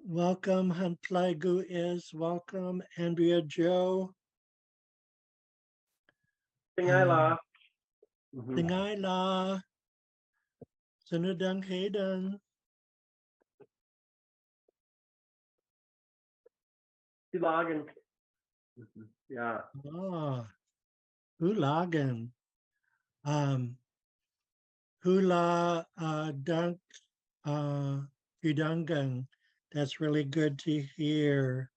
Welcome, Hantlaigu is welcome, Andrea Joe. Tingayla. Tingayla, Sunudang Hayden. Silagan. Yeah. Ah, Hulagan. Hula Dunk Udangang. That's really good to hear.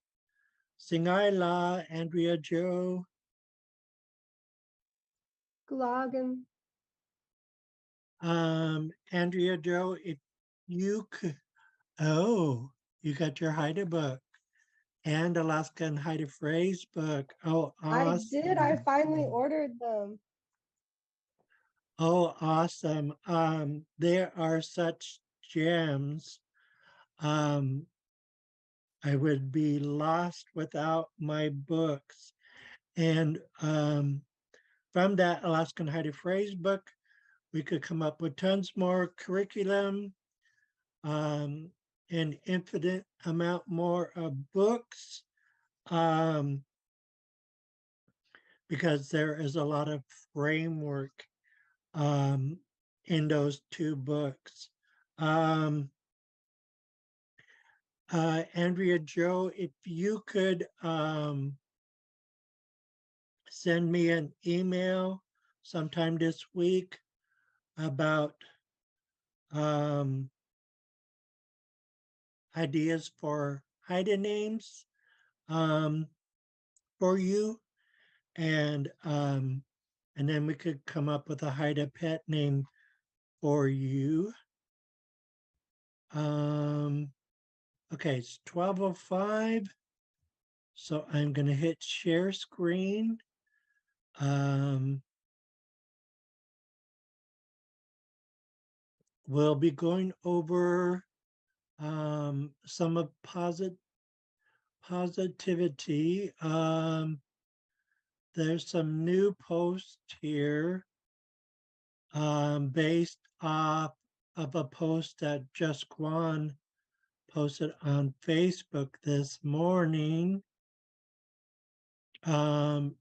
Singaila, Andrea Joe. Gulagan. Andrea Joe, if you could, you got your Haida book and Alaskan Haida phrase book. Oh, I did. I awesome. finally ordered them. Oh, awesome. There are such gems. Um, I would be lost without my books. And from that Alaskan Haida phrase book, we could come up with tons more curriculum, an infinite amount more of books, because there is a lot of framework um, in those two books. Andrea Joe, if you could send me an email sometime this week about um, ideas for Haida names for you, and then we could come up with a Haida pet name for you. Okay, it's 12:05. So I'm going to hit share screen. We'll be going over some of positivity. There's some new posts here based off of a post that Just Kwan posted on Facebook this morning. But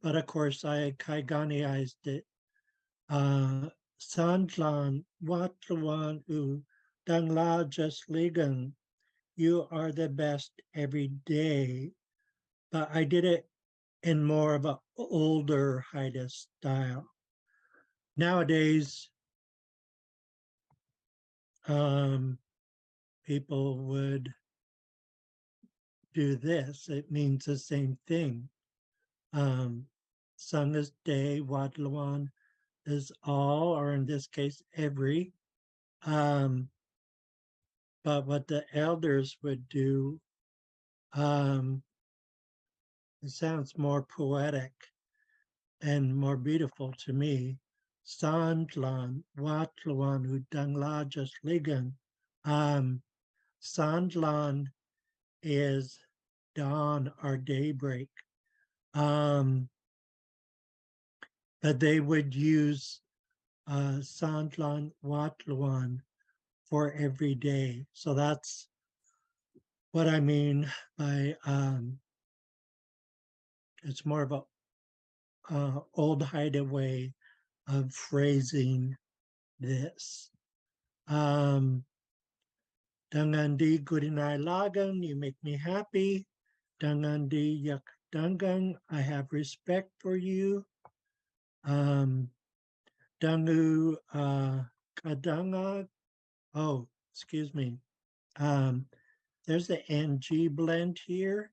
of course, I Kaiganiized it. Sandlan Watlawan U Dangla Just Ligan. You are the best every day. But I did it in more of an older Haida style. Nowadays, people would do this. It means the same thing. Sung is day, Wadlawan is all, or in this case, every. But what the elders would do, it sounds more poetic and more beautiful to me. Sandlan, Watlawan, Udangla, just ligan. Sandlan is dawn or daybreak. But they would use Sandlan, Watlawan for every day. So that's what I mean by it's more of a old hideaway of phrasing this. Dangandi Gudinai Lagan, you make me happy. Dangandi Yak Dangang, I have respect for you. Dangu Kadanga, oh, excuse me. There's the NG blend here.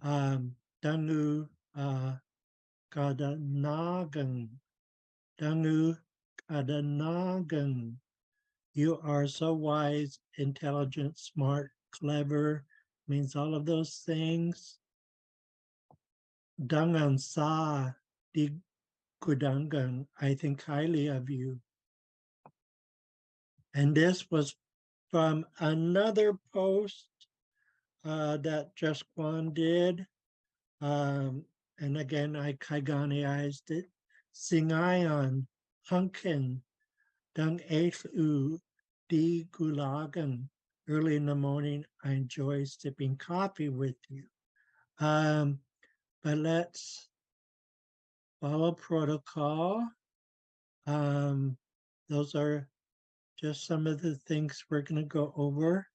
Dangu Kadanagan. Dangu Kadanagan. You are so wise, intelligent, smart, clever, means all of those things. Dangan sa di kudangan, I think highly of you. And this was from another post that Just Kwan did. And again, I Kaiganiized it. Singayon, Hunkin, Dung Eifu, Di Gulagan. early in the morning. I enjoy sipping coffee with you. But let's follow protocol. Um, those are just some of the things we're going to go over.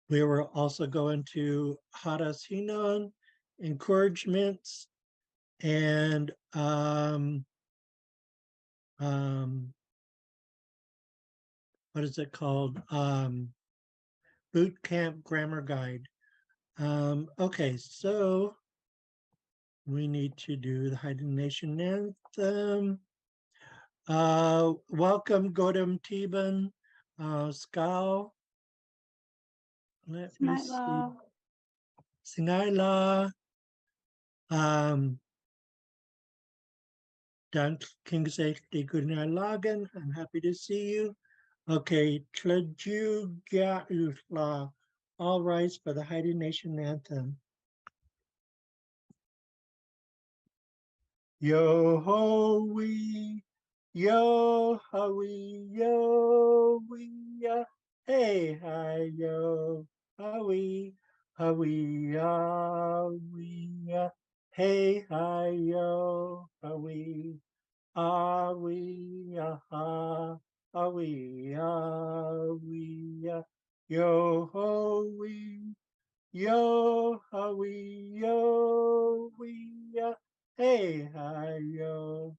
We were also going to Harasinon, encouragements, and what is it called? Boot Camp Grammar Guide. Okay, so we need to do the Haida Nation anthem. Welcome, Godam Tiban, Skal. Let me Night see. Law. Singaila. Dan Kingsay Lagan. I'm happy to see you. Okay, Tlaju Gautla. All rise for the Haida Nation anthem. Yo ho wee, yo ho wee, yo wee ya, hey hi yo ho wee ya wee ya, hey hi yo ho wee ya ha wee ya, yo ho wee. Yo, ya. Hey, hi, yo,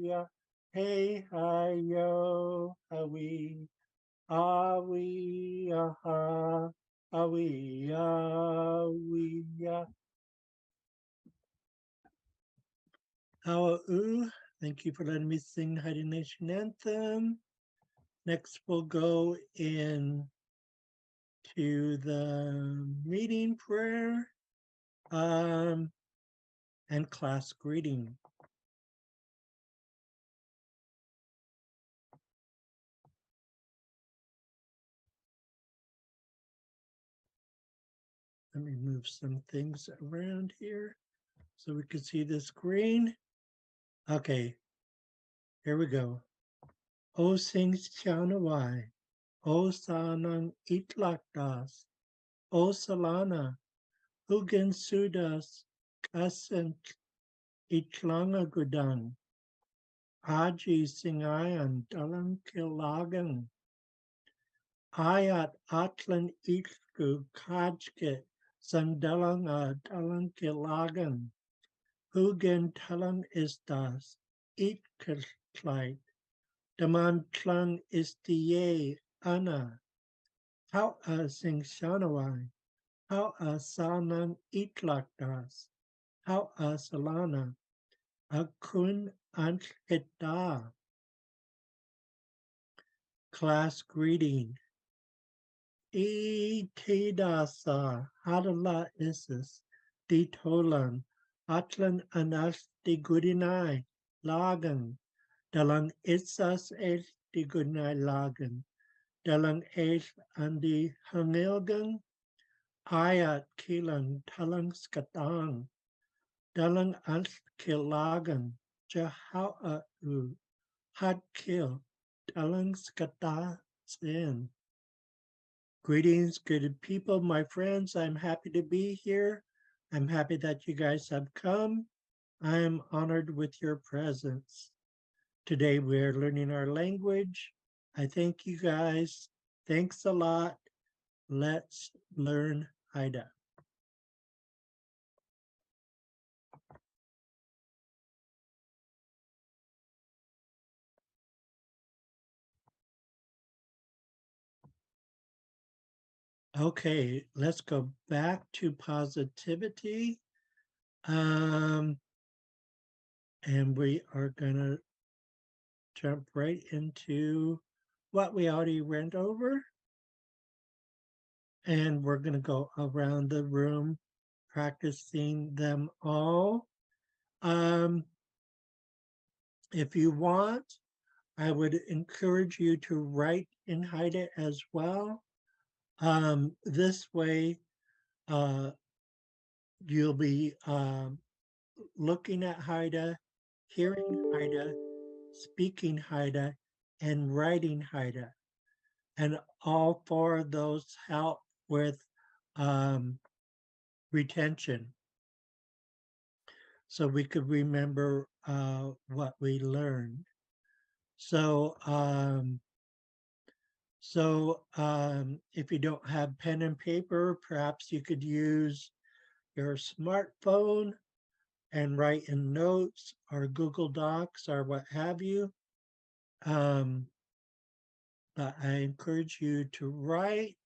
ya. Hey, hi, yo, ya. Thank you for letting me sing Haida Nation anthem. Next, we'll go in to the meeting prayer and class greeting. Let me move some things around here so we can see the screen. Okay, here we go. O sings Chanawai, O Sanang Itlakdas, O Salana, Hugen Sudas, Kasent Itlanga Gudang, Aji Singayan Dalang Kilagan, Ayat Atlan Iku Kajke Sandalang Dalang Kilagan, Hugen Talang Istas, Itklight, Daman Tlang Istiye Ana, How a Sing Shanawai, How a Sanang Itlakdas, How a Salana, Akun Antkita. Class greeting. Itidasa Hadala Isis Ditolan Atlan Anas de Gudinai Lagan Dalang Isas Es de Gudinai Lagan Dalang Es Andi Hangilgan Ayat Kilan Talang Skatang Dalang Ans Kilagan Jahaa U Had Kil Dalang Skata Sin. Greetings, good people, my friends. I'm happy to be here. I'm happy that you guys have come. I am honored with your presence. Today we're learning our language. I thank you guys. Thanks a lot. Let's learn Haida. Okay, let's go back to positivity. And we are gonna jump right into what we already went over. And we're gonna go around the room practicing them all. If you want, I would encourage you to write in Haida as well. This way, you'll be looking at Haida hearing Haida, speaking Haida, and writing Haida. And all four of those help with retention. So we could remember what we learned. So, if you don't have pen and paper, perhaps you could use your smartphone and write in notes or Google Docs or what have you. But I encourage you to write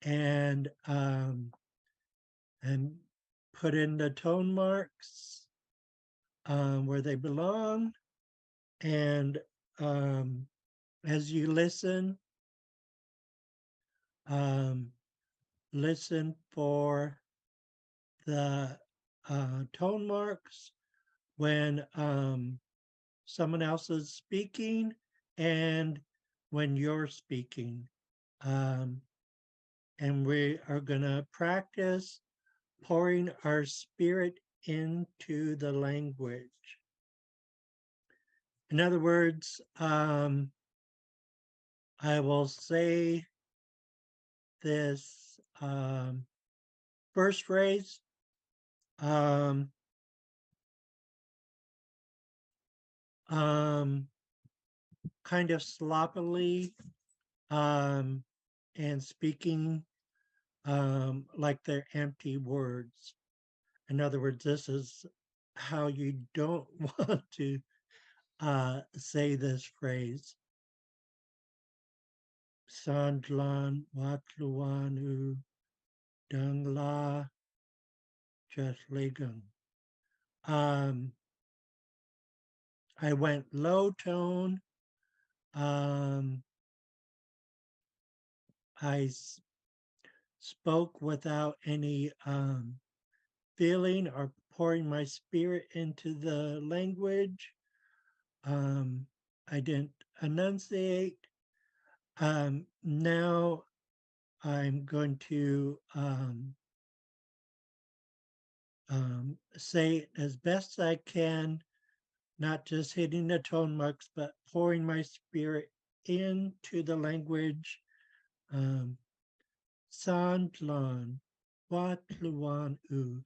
and put in the tone marks where they belong. And as you listen for the tone marks when someone else is speaking and when you're speaking. And we are going to practice pouring our spirit into the language. In other words, I will say this first phrase kind of sloppily and speaking like they're empty words. In other words, this is how you don't want to say this phrase. Sandlan Watluanu Dangla Jaslegung. I went low tone. I spoke without any feeling or pouring my spirit into the language. I didn't enunciate. Now I'm going to say as best I can, not just hitting the tone marks, but pouring my spirit into the language. Sandlan, Wat Luan U,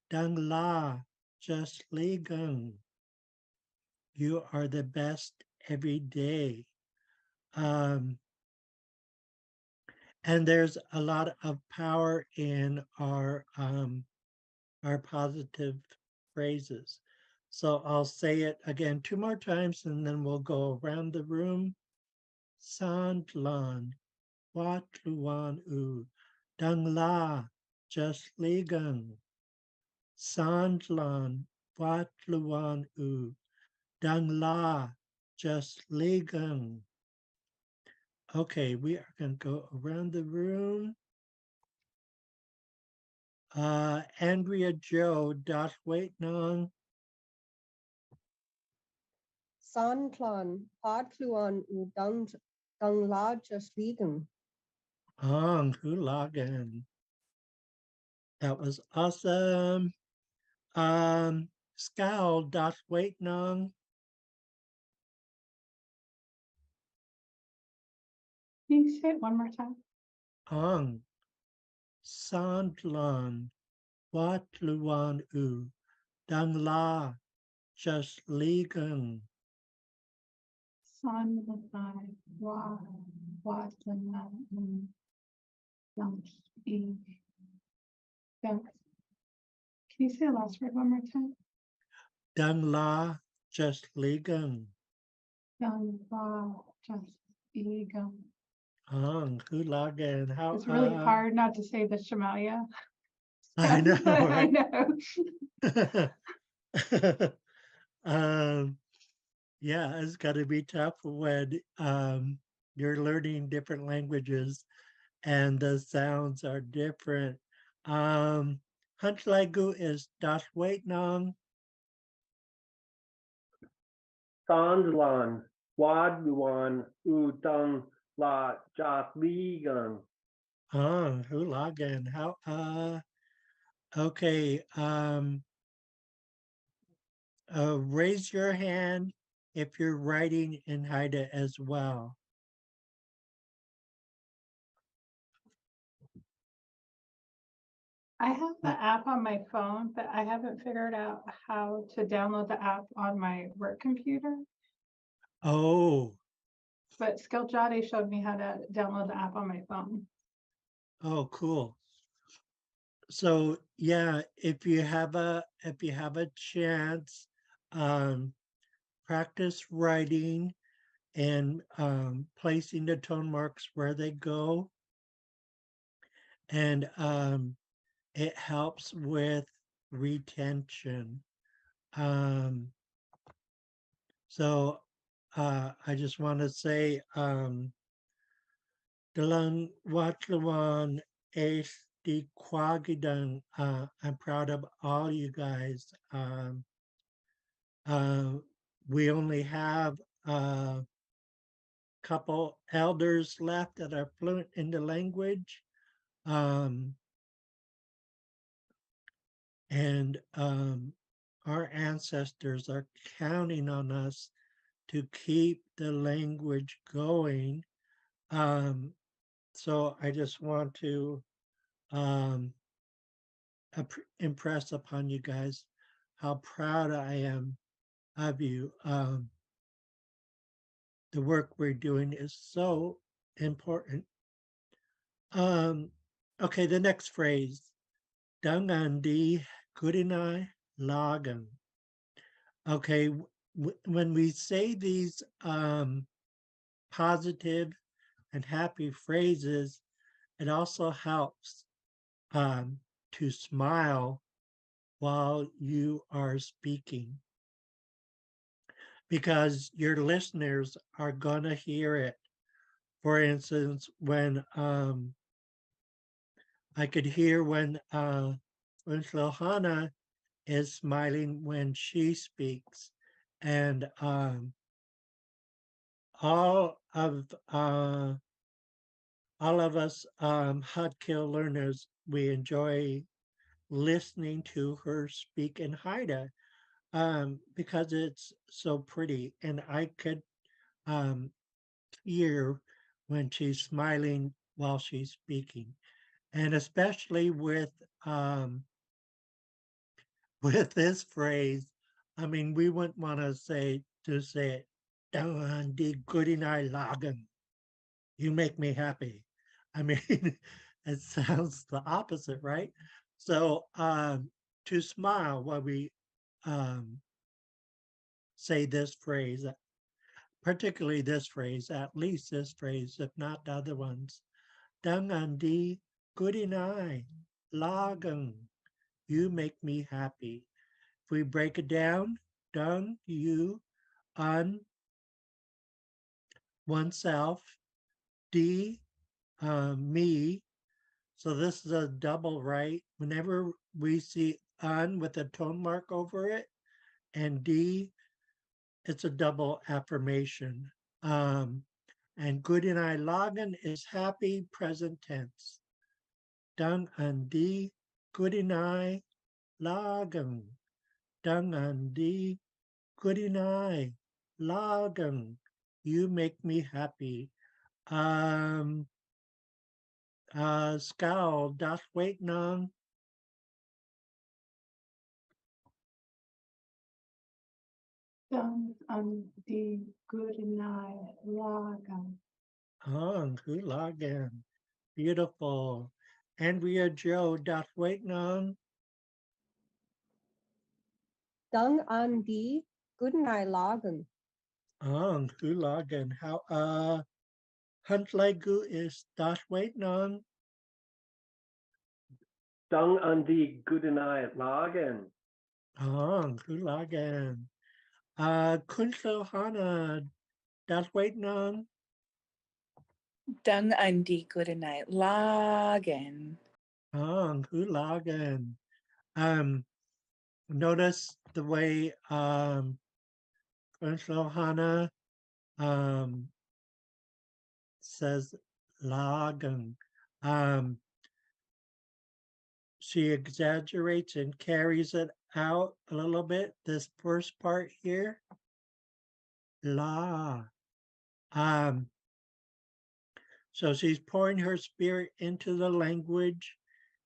Dang La, Just Ligang. You are the best every day. And there's a lot of power in our positive phrases. So I'll say it again 2 more times and then we'll go around the room. Sandlan, Wat Luan U, Dang La, Just Ligang. Sandlan, Wat Luan U, Dang La, Just Ligang. Okay, we are going to go around the room. Andrea Joe, Dot Wait Nong. San Clan, Pod Kluan, U Dung La Just Vegan. Ong Hulagan. That was awesome. Scowl, Dot Wait Nong. Can you say it one more time? Ong. Sandlan, Wat Luan U, Dang La, Just Ligan. Son of I, wa, don't be, don't. Can you say the last word one more time? Dang La, Just Ligan. Don't just ego. Ong Hulagan. How It's really hard not to say the Shemalia. I know, I right? know. Yeah, it's got to be tough when you're learning different languages and the sounds are different. Huntlaigu is Das Waitnong. Sandlan, Wad Luan, U Dung La Jas Ligang. Hulagan. How okay. raise your hand if you're writing in Haida as well. I have the app on my phone, but I haven't figured out how to download the app on my work computer. Oh, But Xaad showed me how to download the app on my phone. oh, cool. So yeah, if you have a chance, practice writing and placing the tone marks where they go, and it helps with retention. Um, so I just want to say, Dalang Watlawan es di Kwagidang. I'm proud of all you guys. Uh, we only have a couple elders left that are fluent in the language. Um, and our ancestors are counting on us to keep the language going. So I just want to um, impress upon you guys how proud I am of you. The work we're doing is so important. Okay, the next phrase, Dangandi Kurinai Lagan. Okay, when we say these positive and happy phrases, it also helps to smile while you are speaking because your listeners are going to hear it. For instance, when I could hear when Lohana is smiling when she speaks, and all of uh, all of us Xaad Kil learners, we enjoy listening to her speak in Haida because it's so pretty, and I could um, hear when she's smiling while she's speaking, and especially um, with this phrase. I mean, we wouldn't want to say it. "Dawan di Goodinai Lagan." You make me happy. I mean, it sounds the opposite, right? So to smile while we um, say this phrase, particularly this phrase, at least this phrase, if not the other ones. Dangandi Goodinai Lagan. You make me happy. If we break it down, dung, you, un, oneself, d, me. So this is a double, right? Whenever we see un with a tone mark over it and d, it's a double affirmation. And good in I login is happy present tense. Dung and d, good in I login. Dung and d, good in I login. You make me happy. Um, Scowl, das wait nang. Done on the good night lagan. Hulagan. Beautiful. Andrea Joe, das wait nang. Dung an di Goodnight Lagen. Hulagan. How Huntlegu is das wait nang. Dung an die Goodenight Lagen. Hulagan. Kunso Hana, das wait nang. Dung an di good night lagen. Hulagan. Notice the way Kunso Hana says lagen. She exaggerates and carries it out a little bit, this first part here, la. So she's pouring her spirit into the language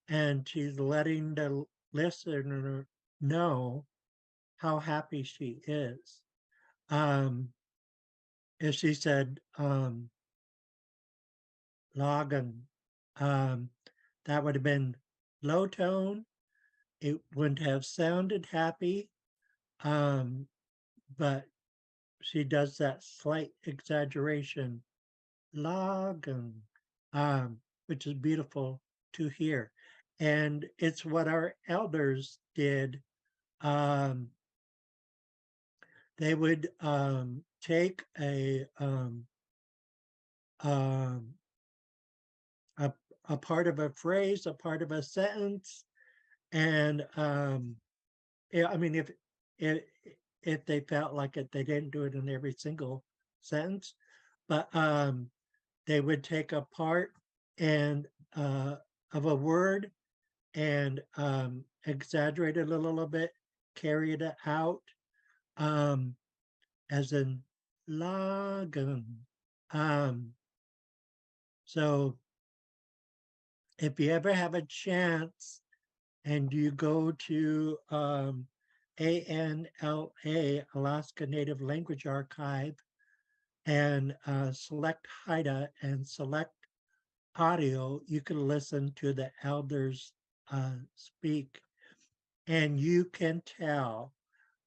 and she's letting the listener know how happy she is. If she said, Logan, that would have been low tone. It wouldn't have sounded happy, but she does that slight exaggeration, Logan, which is beautiful to hear. And it's what our elders did. They would take um, a, a part of a phrase, a part of a sentence, and yeah, I mean, if if they felt like it, they didn't do it in every single sentence, but they would take a part and of a word and exaggerate it a little bit, carry it out, um, as in lagen. Um, so if you ever have a chance and you go to ANLA, Alaska Native Language Archive, and select Haida and select audio, you can listen to the elders speak, and you can tell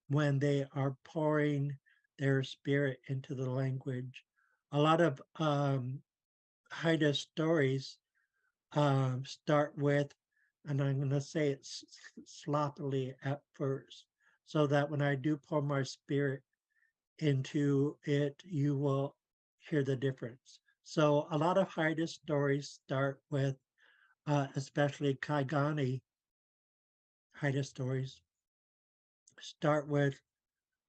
when they are pouring their spirit into the language. A lot of Haida stories start with, and I'm going to say it sloppily at first, so that when I do pour my spirit into it, you will hear the difference. So a lot of Haida stories start with, especially Kaigani Haida stories, start with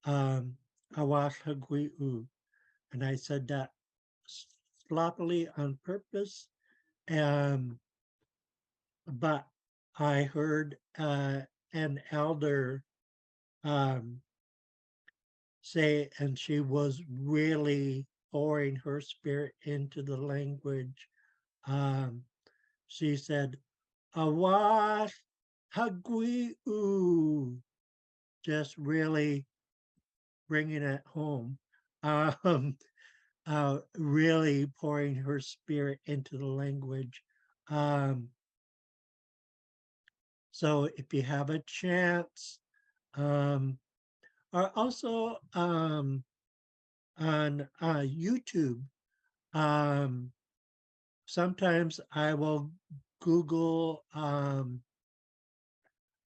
Awash Hagui. And I said that sloppily on purpose. Um, but I heard an elder um, say, and she was really pouring her spirit into the language. Um, she said, Awash Hagui, just really bringing it home. Um, really pouring her spirit into the language. Um, so if you have a chance, um, or also on YouTube, um, sometimes I will Google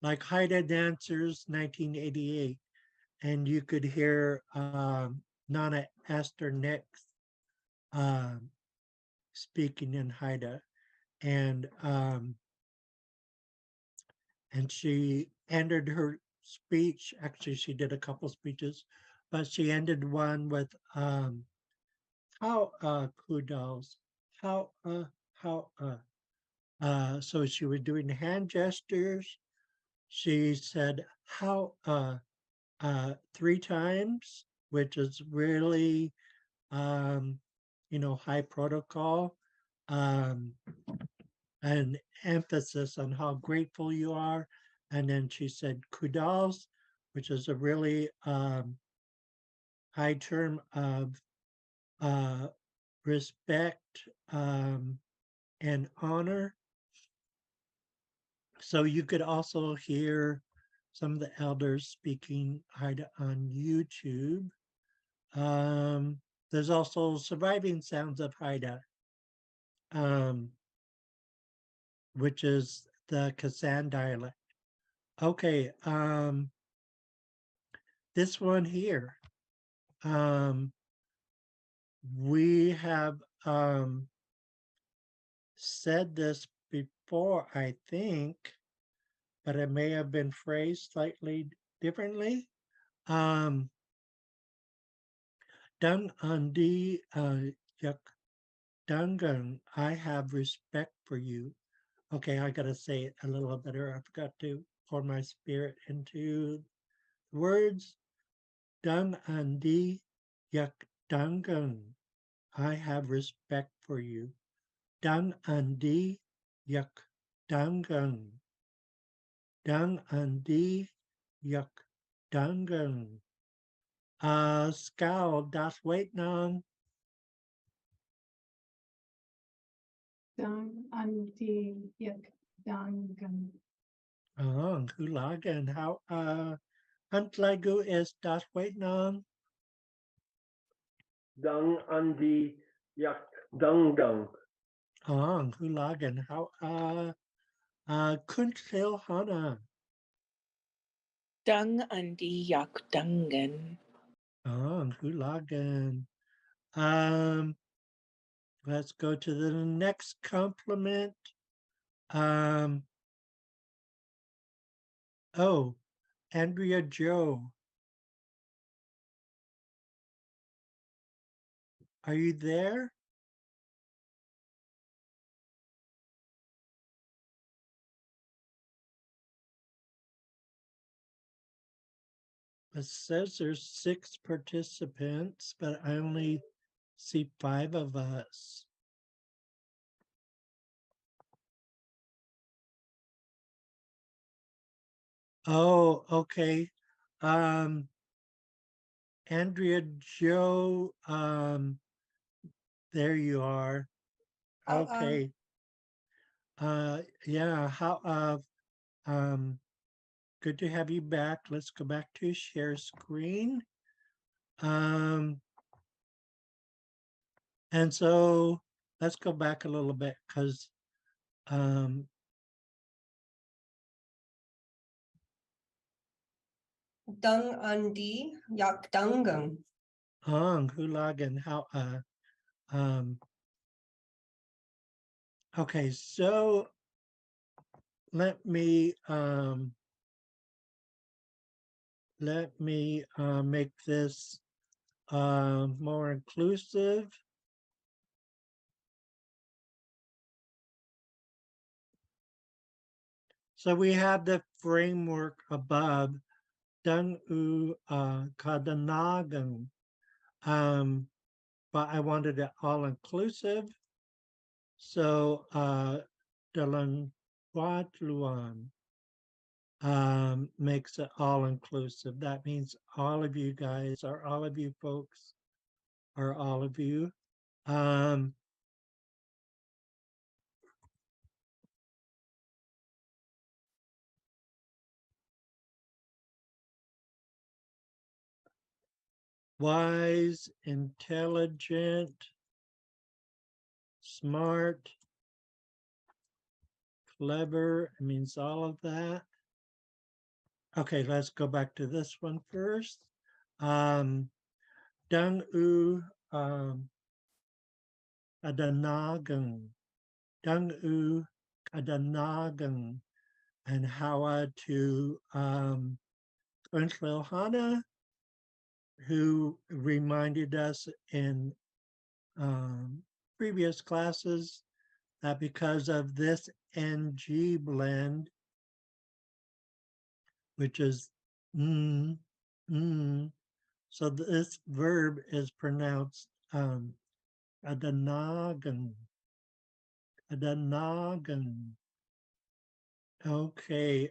like Haida Dancers 1988, and you could hear Nana Esther Nix um, speaking in Haida, and she ended her speech. Actually, she did a couple speeches, but she ended one with how kudos, how how so she was doing hand gestures. She said how 3 times, which is really high protocol. Um, an emphasis on how grateful you are. And then she said kudos, which is a really high term of uh, respect and honor. So you could also hear some of the elders speaking Haida on YouTube. There's also surviving sounds of Haida, um, which is the Kasan dialect. Okay, this one here. We have said this before, I think, but it may have been phrased slightly differently. Dung andi yak dungan, I have respect for you. Okay, I gotta say it a little better. I forgot to. pour my spirit into the words. Dung andi yak dangun. I have respect for you. Dung andi yak dangun. Dung andi yak dangun. Scowl das wait nang. Dang andi yak dangan. Hulagan. How Huntlagu is das wait nang. Dung andi yak dung dung. Hulagan. How Kuntil Hana. Dung andi yak dungan. Hulagan. Let's go to the next compliment. Oh, Andrea Joe. Are you there? It says there's 6 participants, but I only see 5 of us. Oh, okay. Andrea Joe, there you are. Okay. Yeah, good to have you back. Let's go back to share screen. And so let's go back a little bit because Dung andi yak dungan. Hulagan, how okay, so let me make this more inclusive. So we have the framework above, Dung U Kadanagan, but I wanted it all inclusive. So Dalang Luan makes it all inclusive. That means all of you guys, or all of you folks, or all of you. Wise, intelligent, smart, clever. It means all of that. Okay, let's go back to this one first. Dung U Adanagang. Dung U Adanagang. And how to Hana, who reminded us in previous classes that because of this NG blend, which is so this verb is pronounced adanagan. Adanagan. Okay.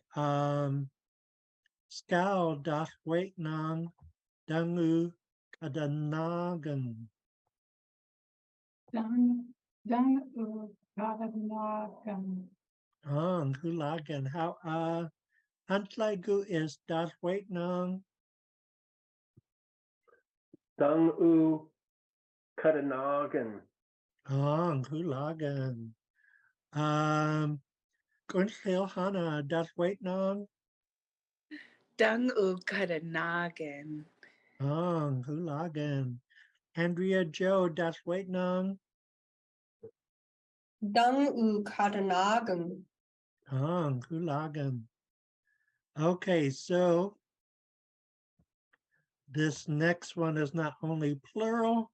Scowl das wait nang dangu adanagan. Dang u gadanagan. Hulagan. How Antlagu is das wait nang. Dung u kadanagan. Hulagan. Kunshil Hana das wait nang. Dung u kadanagan. Hulagan. Andrea Joe das wait nang. Dung u kadanagan. Hulagan. Okay, so this next one is not only plural,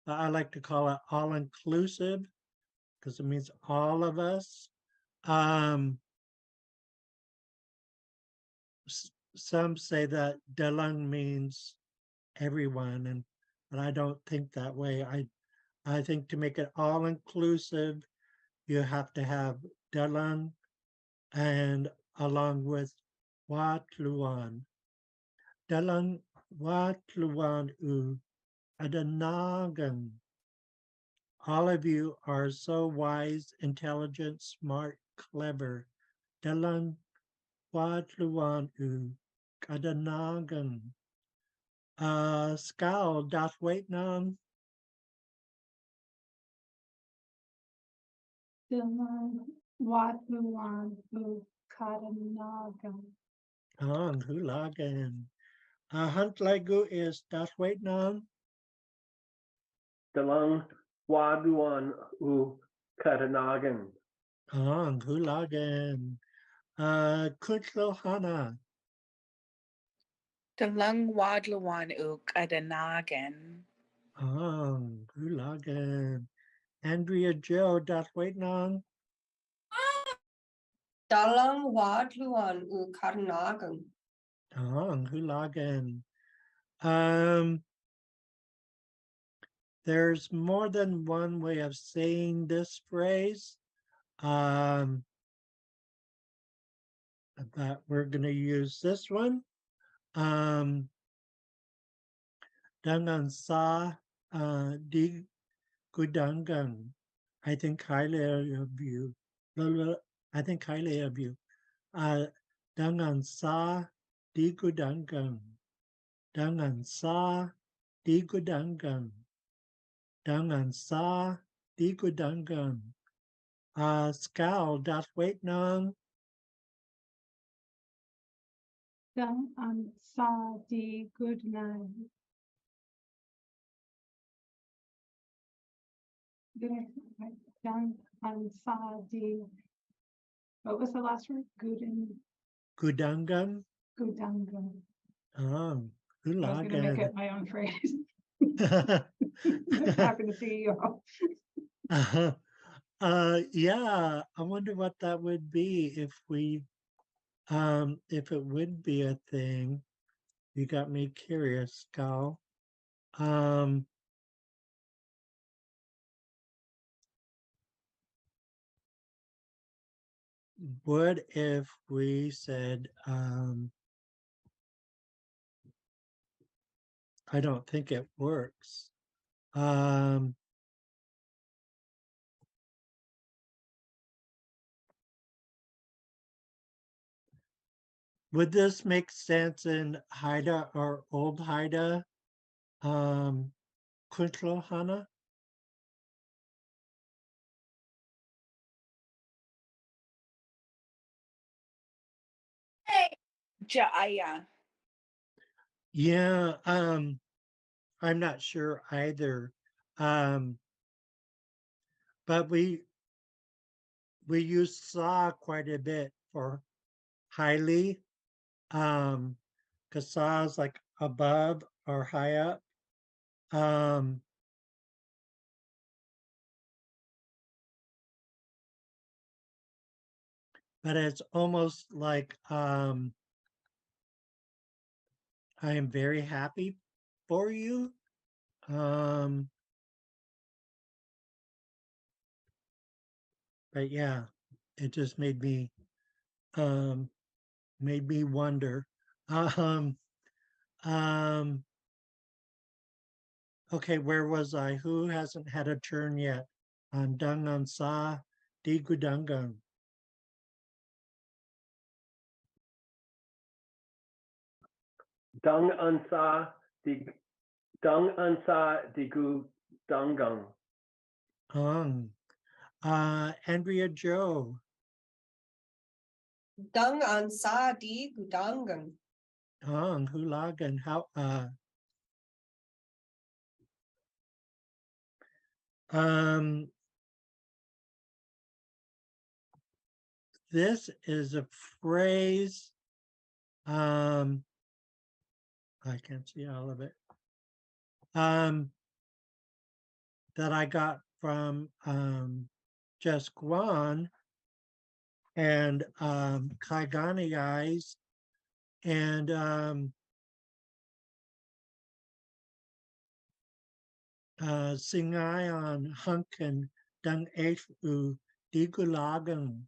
but I like to call it all inclusive because it means all of us. some say that Dalang means everyone, but I don't think that way. I think to make it all inclusive, you have to have Dalang and along with Wat Luan. Dalang Wat Luan U Adanagan. All of you are so wise, intelligent, smart, clever. Dalang Wat Luan U Adanagan. Skal Dat Waitnam. Dylan Watuan Ukadanaga. Hulagan. Hunt Legu is Dat Waitnam. Dalang Waduan U Katanagan. Hulagan. Kuntlo Hana. Dalang wadlawan uk adanagan. Hulagan. Andrea Joe Dat Waitnam. Dalang Wadluan U Karnagan. Hulagan. There's more than one way of saying this phrase. But we're going to use this one. Dangan sa di gudangan. I think highly of you. I think highly of you. Dangan sa di gudangan. Dangan sa di gudangan. Dangan sa di gudangan. Skal dat wait nang. Dang an sa di good night. Dang an sa di. What was the last word? Gudangan. Gudangan. Oh, I was going to make Hulagan. up my own phrase. I'm talking to CEO. Yeah, I wonder what that would be if it would be a thing. You got me curious, Cal. What if we said, I don't think it works. Would this make sense in Haida or Old Haida? Kuntlo Hana? Jaya. Yeah, I'm not sure either. But we use saw quite a bit for highly, because saw is like above or high up. But it's almost like I am very happy for you. But yeah, it just made me wonder. Um, um, okay, where was I? Who hasn't had a turn yet? On Dangan Sa Di Gudangan. Dung Unsa Digu Dungang. Andrea Joe. Dung An Sa Di Gudangan. Hulagan. How this is a phrase. I can't see all of it. That I got from Just Guan and Kaigani Eyes And Singayon Hunkin Dung U Digulagan.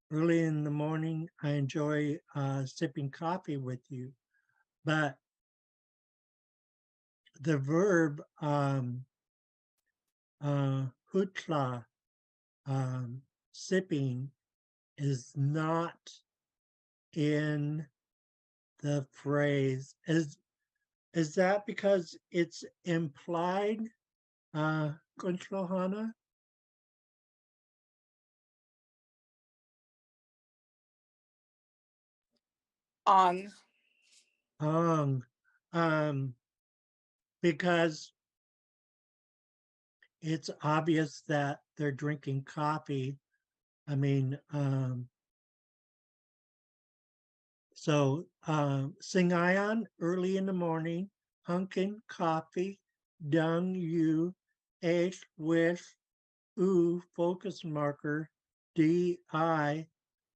Early in the morning, I enjoy sipping coffee with you. But the verb hutla, sipping, is not in the phrase. Is that because it's implied, Kunchlohana? On. Um, because it's obvious that they're drinking coffee. I mean, so Singayon early in the morning, hunkin coffee, dung you, h with u focus marker, di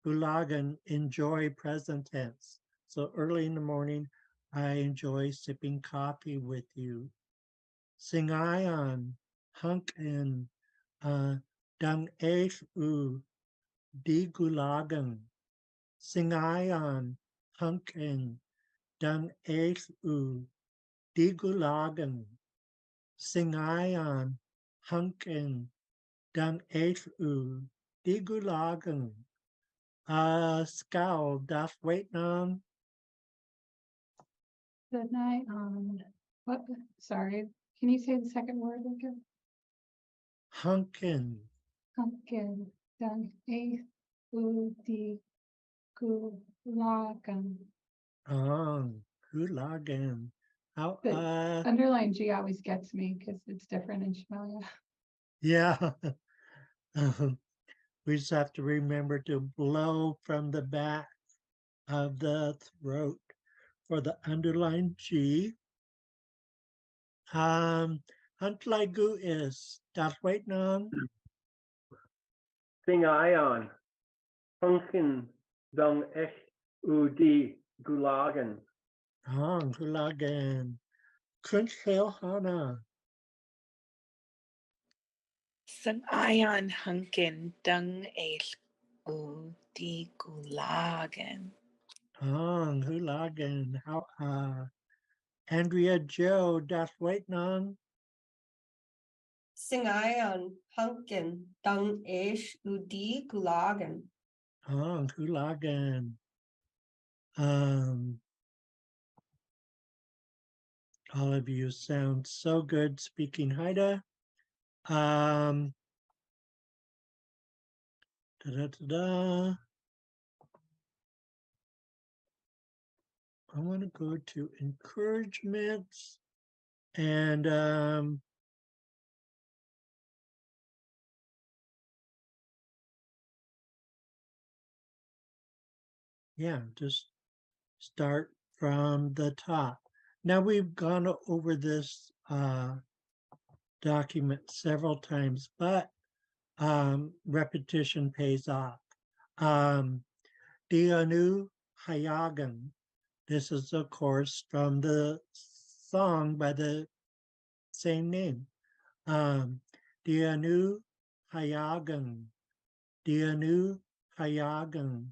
ulagan enjoy present tense. So early in the morning, I enjoy sipping coffee with you. Singayon hunkin dung h u di gulagan. Singayon hunkin dung h u di gulagan. Singayon hunkin dung h u di gulagan. Scowl das Vietnam Good night on, what, sorry, can you say the second word again? hunkin. Pumpkin, dun, a, u, d, gu, lagan. Gulagan. How The underline G always gets me because it's different in Shmalia. yeah. We just have to remember to blow from the back of the throat for the underlined G. Huntlaigu is das Vietnam. Singayon Hunkin Dung Ud Gulagan. Gulagan. Kunchil Hana. Sangayon hunkin dung eich u di gulagen. Gulagan. How Andrea Joe das Vietnam. Singayon hunkin dung ish udi gulagan. Gulagan. All of you sound so good speaking Haida. Da, da, da, da. I want to go to encouragements and yeah, just start from the top. Now we've gone over this document several times, but repetition pays off. Dianu Hayagan. This is, of course, from the song by the same name. Dianu Hayagan. Dianu Hayagan.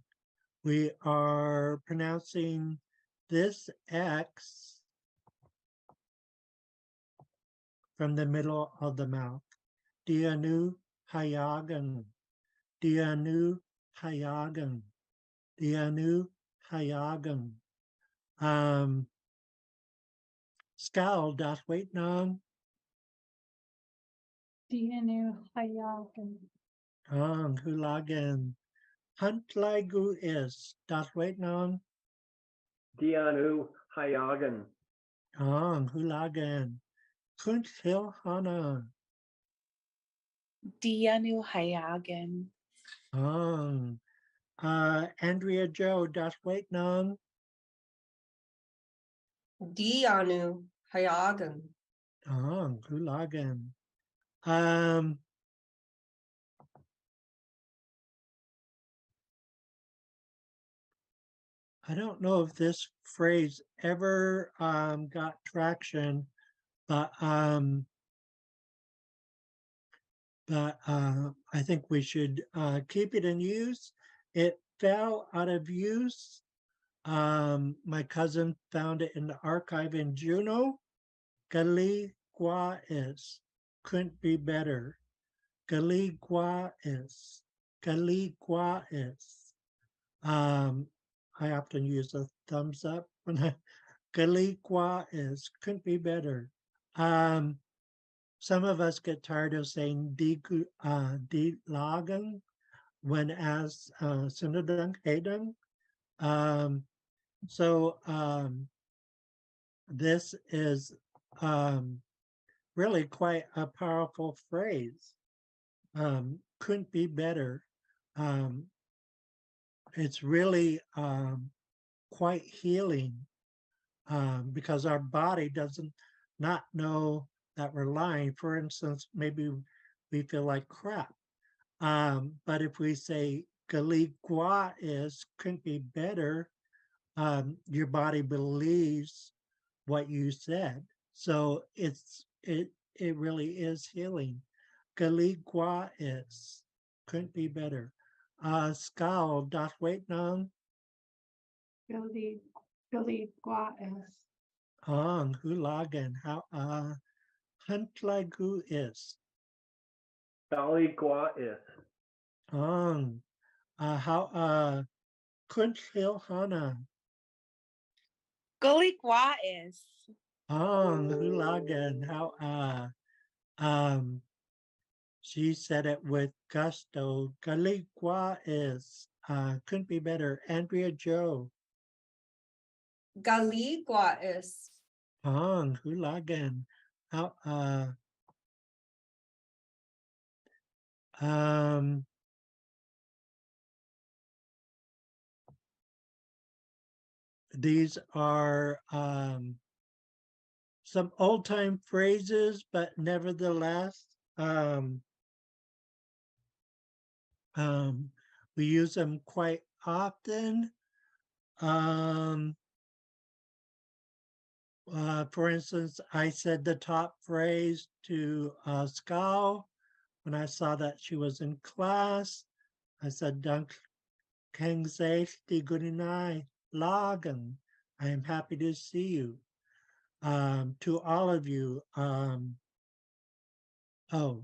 We are pronouncing this X from the middle of the mouth. Dianu Hayagan. Dianu Hayagan. Dianu Hayagan. Scowl das Vietnam. Dianu hayagan. Hulagan. Huntlaigu is das Vietnam. Dianu Hayagan. Hulagan. Kunchil Hana. Dianu hayagen. Andrea Joe das Vietnam. Dianu hayagan. Hulagan. I don't know if this phrase ever got traction, but I think we should keep it in use. It fell out of use. My cousin found it in the archive in Juneau. Galiguas couldn't be better. Galiguas. Galiguas. I often use a thumbs up when I Galiguas couldn't be better. Some of us get tired of saying lagen when as Sinadung Hedung. Um, so this is really quite a powerful phrase. Couldn't be better. Um, it's really quite healing because our body doesn't not know that we're lying. For instance, maybe we feel like crap. But if we say Galigua is couldn't be better, your body believes what you said. So it really is healing. Galigua is couldn't be better. Skal dot wait nang Galiguas. ang hulagan how huntlagu is Daligua is. ang how kuntil hana Galiguas. ang hulagan how she said it with gusto. Galigua is couldn't be better. Andrea Joe. Galigua is. Ang hulagan. How these are some old time phrases, but nevertheless, we use them quite often. For instance, I said the top phrase to Skal when I saw that she was in class. I said, Dank keng zich die goedenai lagen. I am happy to see you. To all of you, oh,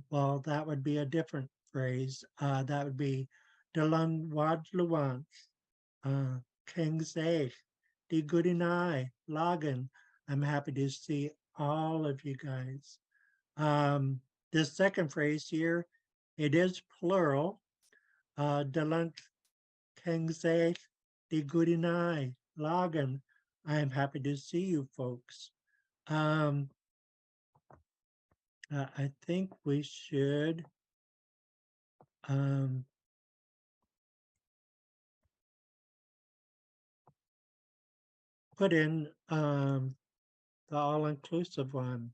well, that would be a different phrase. That would be de lang wad luwant, keng zich die goedenai lagen. I'm happy to see all of you guys. This second phrase here, it is plural. Dalant kengse di goodinai lagan. I am happy to see you folks. I think we should put in the all-inclusive one.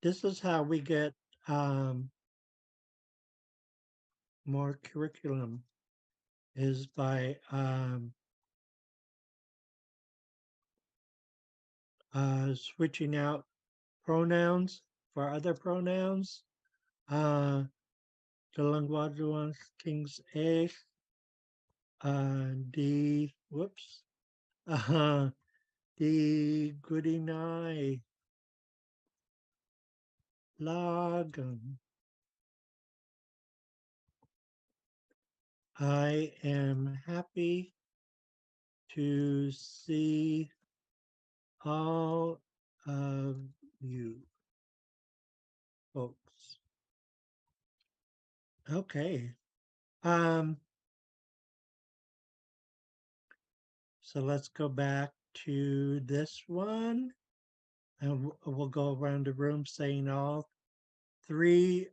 This is how we get more curriculum is by switching out pronouns for other pronouns. Dalangwaduan King's A D whoops. The Goodinai Lagan. I am happy to see all of you folks. Okay. So let's go back to this one and we'll go around the room saying all three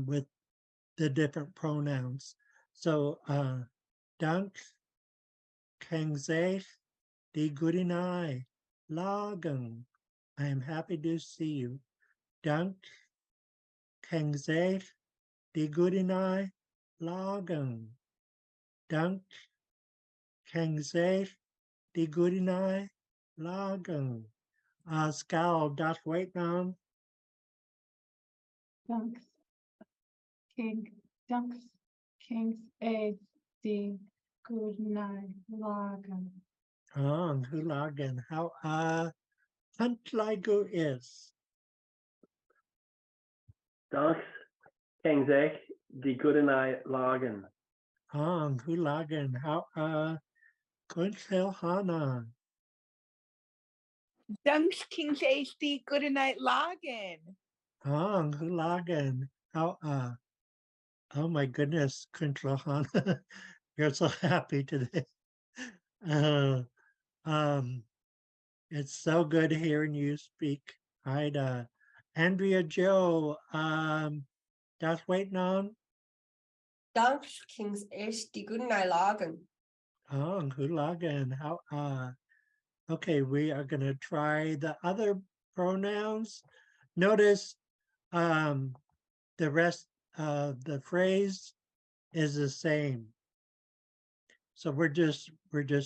with the different pronouns. So dank, kengzech, die goedenai, lagen. I am happy to see you. Dank, kengzech, die goedenai, lagen. Dunk Kangzay Di Goodinai Lagan. Scowl dot Waitnam. Dunks. Dunks. Kings A D good night lagen. Hulagan. How Hunt Ligo is. Dank Kingzek die Goodenight Lagen. Hulagan. How Kunkel Hana. Dunks King's HD Good Night Login. Hulagan. How oh my goodness, Kunkel Hana. You're so happy today. Uh, um, it's so good hearing you speak. Ida. Andrea Joe, that's waiting on. Dank Kings Ish die Goodnight Lagen. Hulagan. How okay, we are gonna try the other pronouns. Notice the rest of the phrase is the same. So we're just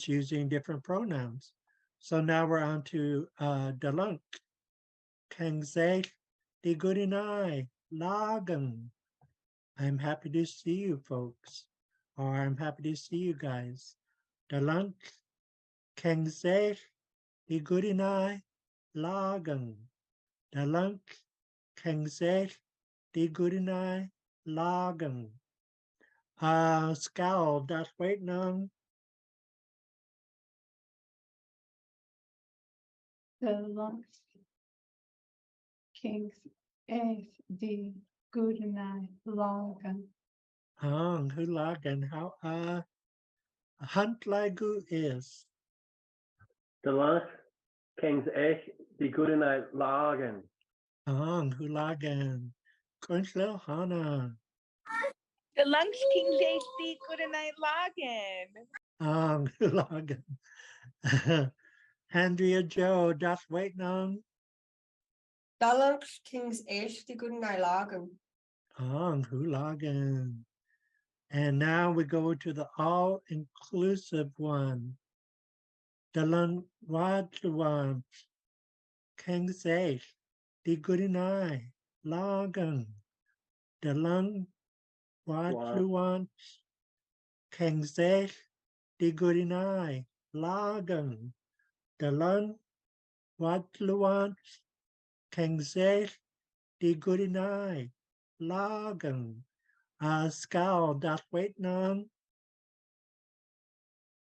using different pronouns. So now we're on to Delunk. Kangzay di Goodinai Lagen. I'm happy to see you folks. Or I'm happy to see you guys. Delunk Kangzay di Goodinai Lagen. Delunk Kangzay di Goodinai Lagen. Scowl das Waitnam. The lungs. Kings A D good night lagen. Hulagan. How Hunt Ligu is. De Lange Kingzek die Goodenight Lagen. Hulagan. Kunslel Hana. The Lunch King's HD Good Night Login. Hulagan. Andrea Joe, das Waitnam. Dank Kings Ish die Goodnight Lagen. Hulagan. And now we go to the all-inclusive one. Dalan Wadwan. Kangzay. Di Goodinai. Lagan. Dalan Wadwan. Kangzay. Di Goodinai. Lagan. Dalan Wadwan. Kangzay. Di Goodinai. Lagan. Scowl dat Waitnam.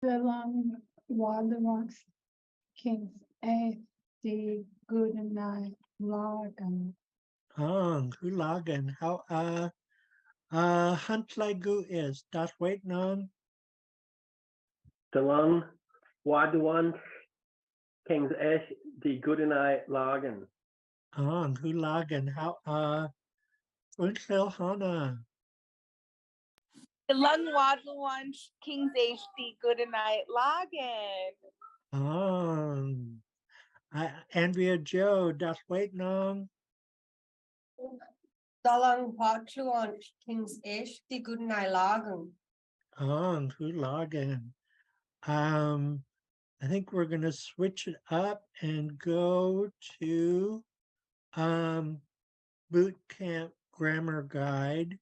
The long Wadawans. Kings A D good night lagen. Hulagan. How Hunt Ligu is dat Waitnam. De Lange Wadwan Kingzek die Goodenight Lagen. Hulagan. How Unkel Hana. The Lung Waddle Ones King's HD Good Night Login. Andrea Joe dat Waitnam. Dalang Patluan Kings Ish die Goodnight Lagen. Hulagan. I think we're gonna switch it up and go to Boot Camp Grammar Guide.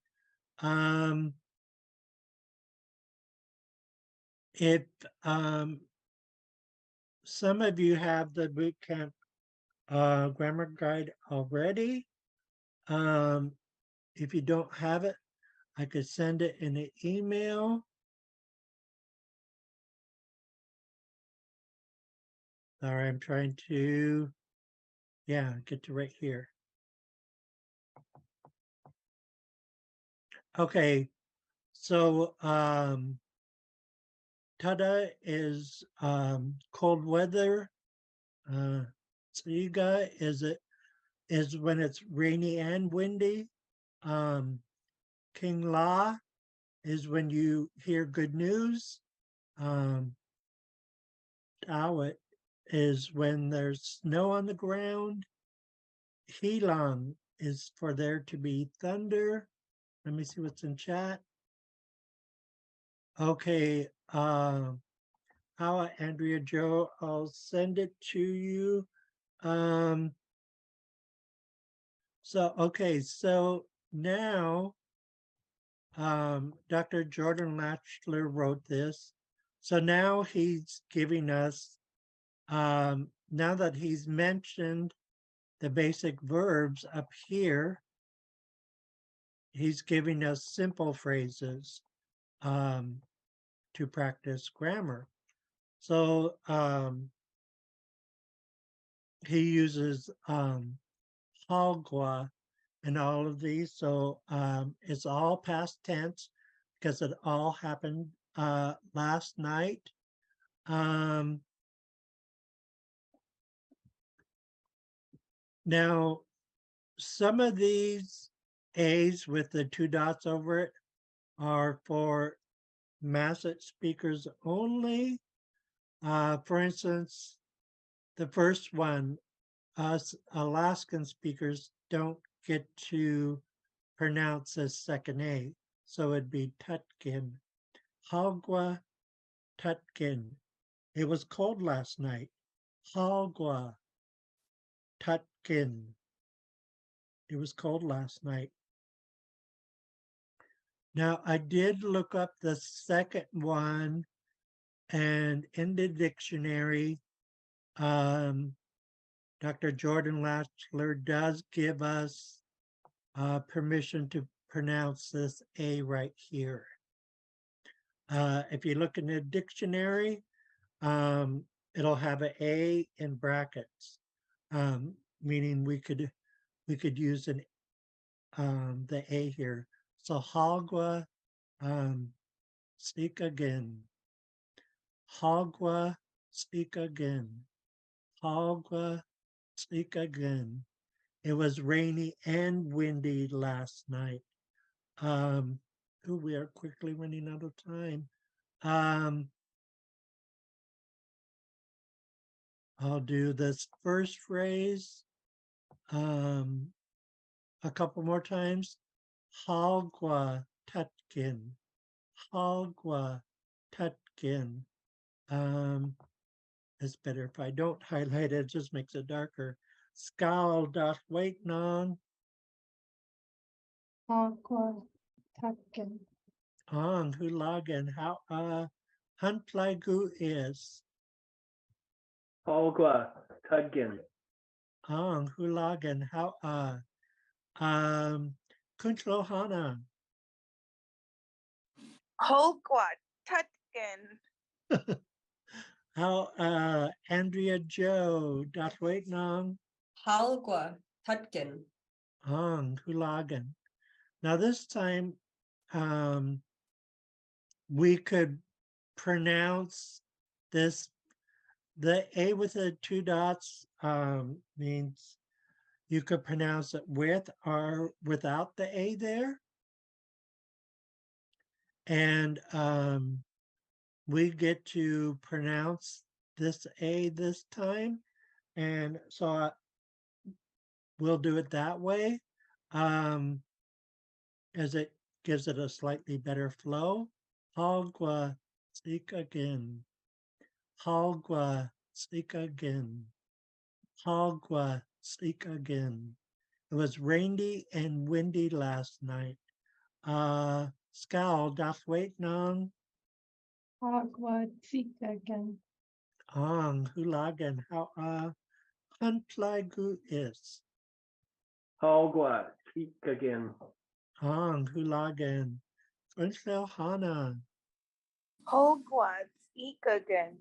If some of you have the Boot Camp Grammar Guide already, if you don't have it, I could send it in an email. Sorry, I'm trying to, get to right here. Okay, so Tada is cold weather. Tsiga is when it's rainy and windy. King La is when you hear good news. Tawit is when there's snow on the ground. Helang is for there to be thunder. Let me see what's in chat. Okay. How Andrea Joe, I'll send it to you. Um, so now Dr. Jordan Latchler wrote this. So now he's giving us, now that he's mentioned the basic verbs up here, he's giving us simple phrases to practice grammar. So he uses hagwa in all of these. So it's all past tense because it all happened last night. Now, some of these A's with the two dots over it are for Masset speakers only. For instance, the first one, us Alaskan speakers don't get to pronounce this second A. So it'd be Tutkin. Hagwa Tutkin. It was cold last night. Hagwa Tutkin. It was cold last night. Now, I did look up the second one, and in the dictionary, Dr. Jordan Latchler does give us permission to pronounce this A right here. If you look in the dictionary, it'll have an A in brackets, meaning we could use an the A here. So Hagwa, speak again. Hagwa, speak again. Hagwa, speak again. It was rainy and windy last night. We are quickly running out of time. I'll do this first phrase a couple more times. Hagwa Tutkin. Hagwa Tutkin. It's better if I don't highlight it, just makes it darker. Skal dot wait non Aqua Tutkin. on hulagen how hunplagu is Hagwa Tutkin. on hulagen how kuntlohana Hogwa Tutkin. how Andrea Joe dot wait non Halgwa Tutkin. on hulagen. Now this time we could pronounce this. The A with the two dots means you could pronounce it with or without the A there. And we get to pronounce this A this time. And so we'll do it that way as it gives it a slightly better flow. Hagwa, speak again. Hagwa, speak again. Hagwa, speak again. It was rainy and windy last night. Skal doth wait nong Aqua Tutkin. ang hulagan how hunplagu is. Hagwa Tutkin. Ang hulagan. Frenchville Hana. Hogwa Ikagan.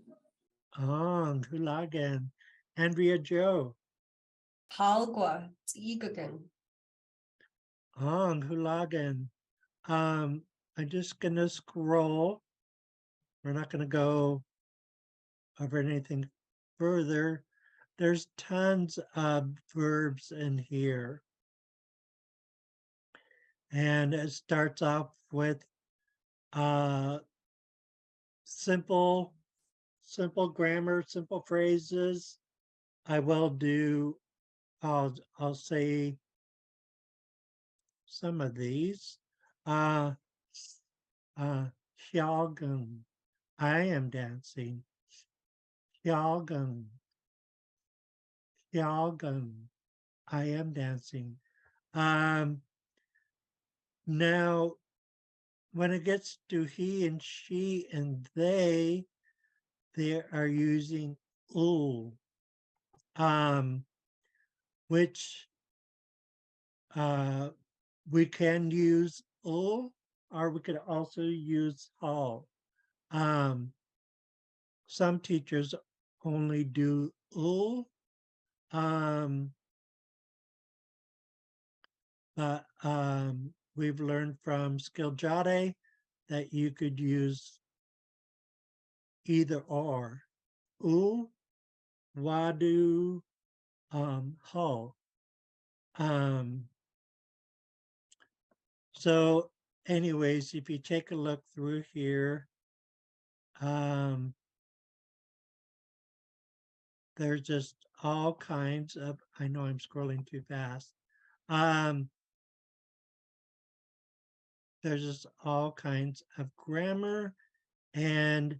Ang hulagan. Andrea Joe. Halgwa Tsigagan. Ang hulagan. I'm just gonna scroll. We're not gonna go over anything further. There's tons of verbs in here. And it starts off with simple grammar, simple phrases. I will do, I'll say some of these. Xiaogang. I am dancing. Xiaogang. Xiaogang. I am dancing. Now, when it gets to he and she and they are using u, which we can use u, or we could also use all. Some teachers only do u, but we've learned from Xaad that you could use either or. U, wadu, ho. So anyways, if you take a look through here, there's just all kinds of, I know I'm scrolling too fast. There's just all kinds of grammar. And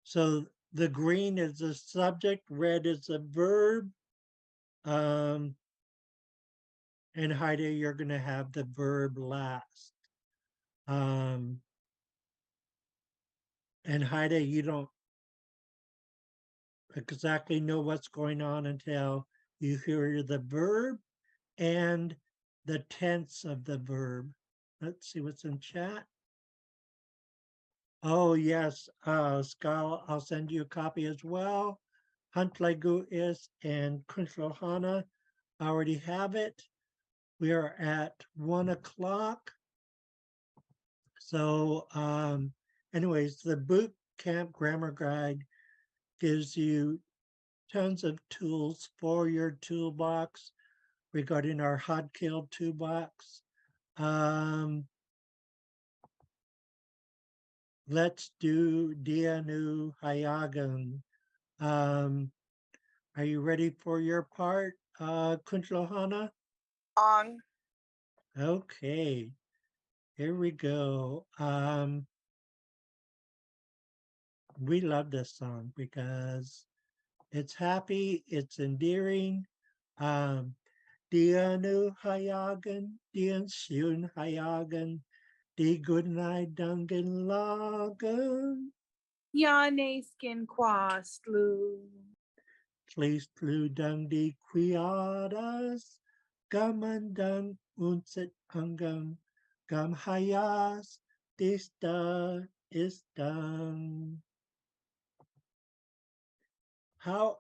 so the green is the subject, red is the verb. And Heide, you're going to have the verb last. And Heide, you don't exactly know what's going on until you hear the verb and the tense of the verb. Let's see what's in chat. Oh, yes, Skal, I'll send you a copy as well. Huntlegu is and Kunshlohana already have it. We are at 1 o'clock. So anyways, the boot camp grammar guide gives you tons of tools for your toolbox regarding our Xaad Kil toolbox. Let's do Dianu Hayagan. Are you ready for your part, Kunshlohana? On. Okay, here we go. We love this song because it's happy, it's endearing. Dianu Hayagan, Dian Shun Hayagan, Di Goodnight Dungan Lagan, Yane skin quastlu. Please Plu Dung Di Quiadas, Gamandang Unsit Angam, Gam Hayas, Dista is done. How